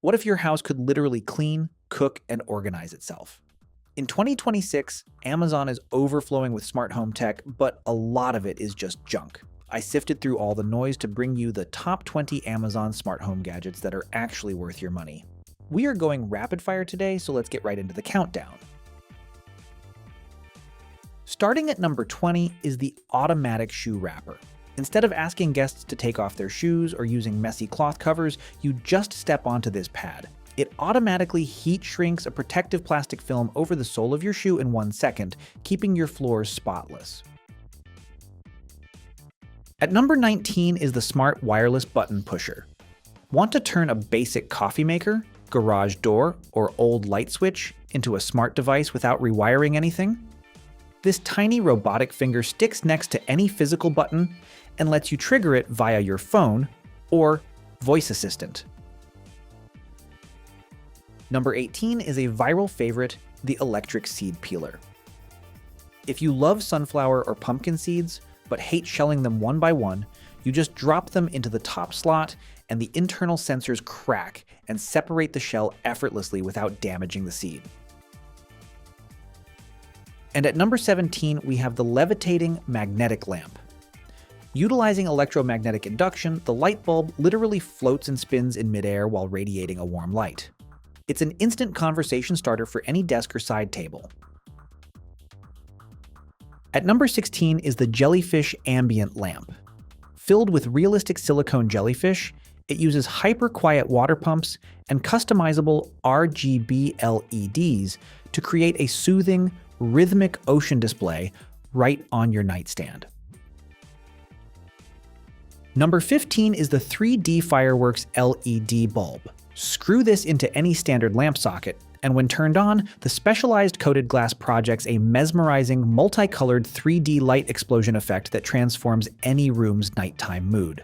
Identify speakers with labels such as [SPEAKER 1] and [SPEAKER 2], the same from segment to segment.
[SPEAKER 1] What if your house could literally clean, cook, and organize itself? In 2026, Amazon is overflowing with smart home tech, but a lot of it is just junk. I sifted through all the noise to bring you the top 20 Amazon smart home gadgets that are actually worth your money. We are going rapid fire today, so let's get right into the countdown. Starting at number 20 is the automatic shoe wrapper. Instead of asking guests to take off their shoes or using messy cloth covers, you just step onto this pad. It automatically heat shrinks a protective plastic film over the sole of your shoe in 1 second, keeping your floors spotless. At number 19 is the smart wireless button pusher. Want to turn a basic coffee maker, garage door, or old light switch into a smart device without rewiring anything? This tiny robotic finger sticks next to any physical button and lets you trigger it via your phone or voice assistant. Number 18 is a viral favorite, the electric seed peeler. If you love sunflower or pumpkin seeds, but hate shelling them one by one, you just drop them into the top slot and the internal sensors crack and separate the shell effortlessly without damaging the seed. And at number 17, we have the levitating magnetic lamp. Utilizing electromagnetic induction, the light bulb literally floats and spins in midair while radiating a warm light. It's an instant conversation starter for any desk or side table. At number 16 is the jellyfish ambient lamp. Filled with realistic silicone jellyfish, it uses hyper-quiet water pumps and customizable RGB LEDs to create a soothing, rhythmic ocean display right on your nightstand. Number 15 is the 3D Fireworks LED bulb. Screw this into any standard lamp socket, and when turned on, the specialized coated glass projects a mesmerizing, multicolored 3D light explosion effect that transforms any room's nighttime mood.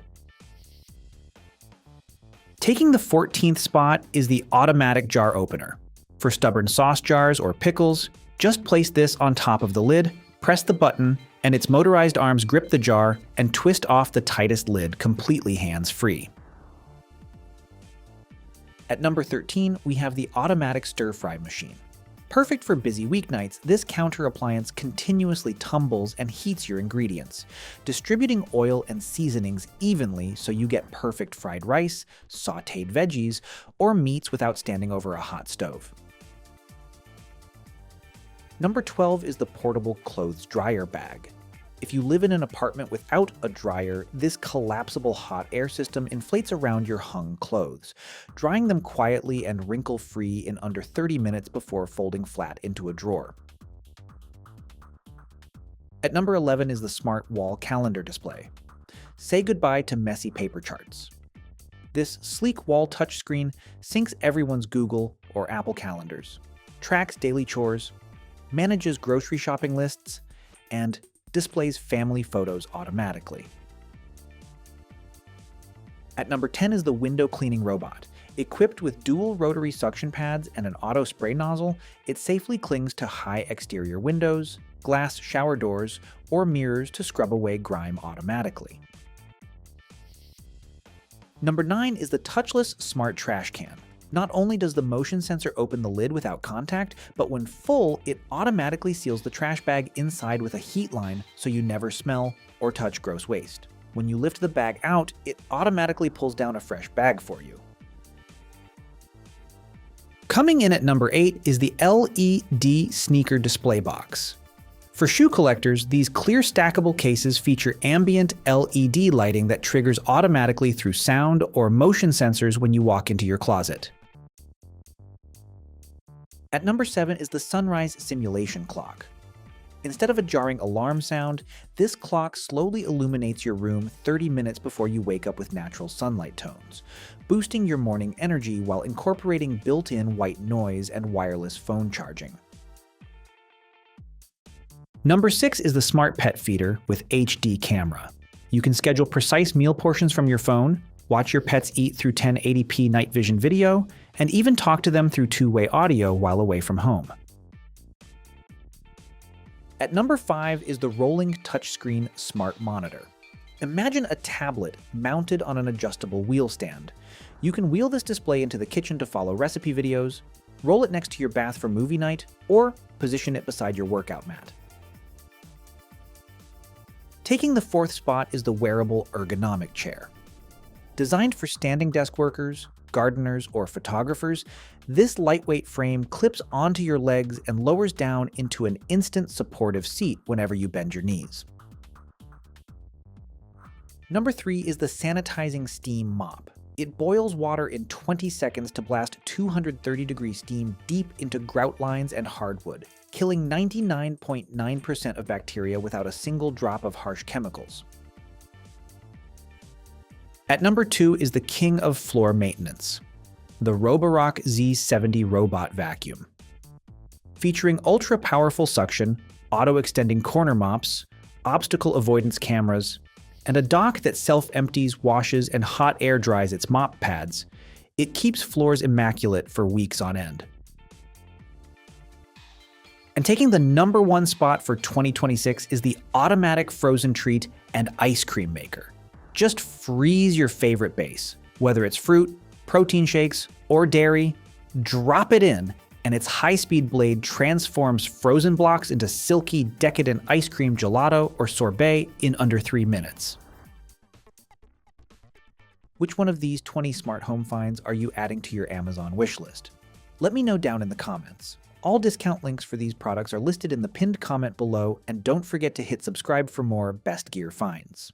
[SPEAKER 1] Taking the 14th spot is the automatic jar opener. For stubborn sauce jars or pickles, just place this on top of the lid, press the button, and its motorized arms grip the jar and twist off the tightest lid completely hands-free. At number 13, we have the automatic stir-fry machine. Perfect for busy weeknights, this counter appliance continuously tumbles and heats your ingredients, distributing oil and seasonings evenly so you get perfect fried rice, sautéed veggies, or meats without standing over a hot stove. Number 12 is the portable clothes dryer bag. If you live in an apartment without a dryer, this collapsible hot air system inflates around your hung clothes, drying them quietly and wrinkle-free in under 30 minutes before folding flat into a drawer. At number 11 is the smart wall calendar display. Say goodbye to messy paper charts. This sleek wall touchscreen syncs everyone's Google or Apple calendars, tracks daily chores, manages grocery shopping lists, and displays family photos automatically. At number 10 is the window cleaning robot. Equipped with dual rotary suction pads and an auto spray nozzle, it safely clings to high exterior windows, glass shower doors, or mirrors to scrub away grime automatically. Number 9 is the touchless smart trash can. Not only does the motion sensor open the lid without contact, but when full, it automatically seals the trash bag inside with a heat line so you never smell or touch gross waste. When you lift the bag out, it automatically pulls down a fresh bag for you. Coming in at number 8 is the LED sneaker display box. For shoe collectors, these clear stackable cases feature ambient LED lighting that triggers automatically through sound or motion sensors when you walk into your closet. At number 7 is the sunrise simulation clock. Instead of a jarring alarm sound, this clock slowly illuminates your room 30 minutes before you wake up with natural sunlight tones, boosting your morning energy while incorporating built-in white noise and wireless phone charging. Number 6 is the smart pet feeder with HD camera. You can schedule precise meal portions from your phone, watch your pets eat through 1080p night vision video, and even talk to them through two-way audio while away from home. At number 5 is the rolling touchscreen smart monitor. Imagine a tablet mounted on an adjustable wheel stand. You can wheel this display into the kitchen to follow recipe videos, roll it next to your bath for movie night, or position it beside your workout mat. Taking the fourth spot is the wearable ergonomic chair. Designed for standing desk workers, gardeners, or photographers, this lightweight frame clips onto your legs and lowers down into an instant supportive seat whenever you bend your knees. Number 3 is the sanitizing steam mop. It boils water in 20 seconds to blast 230-degree steam deep into grout lines and hardwood, killing 99.9% of bacteria without a single drop of harsh chemicals. At number 2 is the king of floor maintenance, the Roborock Z70 Robot Vacuum. Featuring ultra-powerful suction, auto-extending corner mops, obstacle avoidance cameras, and a dock that self-empties, washes, and hot air dries its mop pads, it keeps floors immaculate for weeks on end. And taking the number 1 spot for 2026 is the automatic frozen treat and ice cream maker. Just freeze your favorite base, whether it's fruit, protein shakes, or dairy, drop it in, and its high-speed blade transforms frozen blocks into silky, decadent ice cream gelato or sorbet in under 3 minutes. Which one of these 20 smart home finds are you adding to your Amazon wishlist? Let me know down in the comments. All discount links for these products are listed in the pinned comment below, and don't forget to hit subscribe for more best gear finds.